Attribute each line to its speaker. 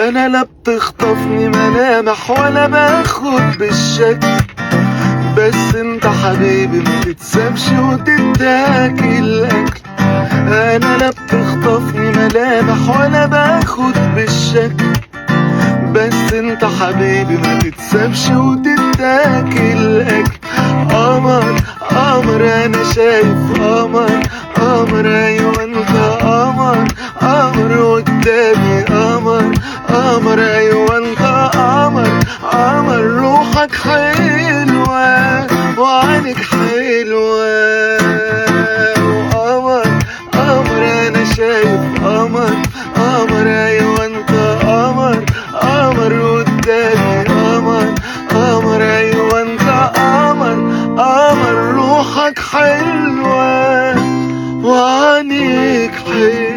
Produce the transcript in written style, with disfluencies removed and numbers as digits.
Speaker 1: انا لا بتخطفني ملامح ولا باخد بالشك، بس انت حبيبي ما تتسابش وتتاكل اكل. انا لا بتخطفني ملامح ولا باخد بالشك، بس انت حبيبي ما تتسابش وتتاكل اكل. قمر قمر انا شايف قمر قمر، ايوه انت قمر قمر قدامي قمر قمر، ايوه انت قمر قمر. روحك حلوة وعينك حلوة، وقمر قمر انا شايف قمر قمر، ايوه انت قمر قمر قدامي قمر قمر، ايوه انت قمر قمر. روحك حلوة وعينك حلوة.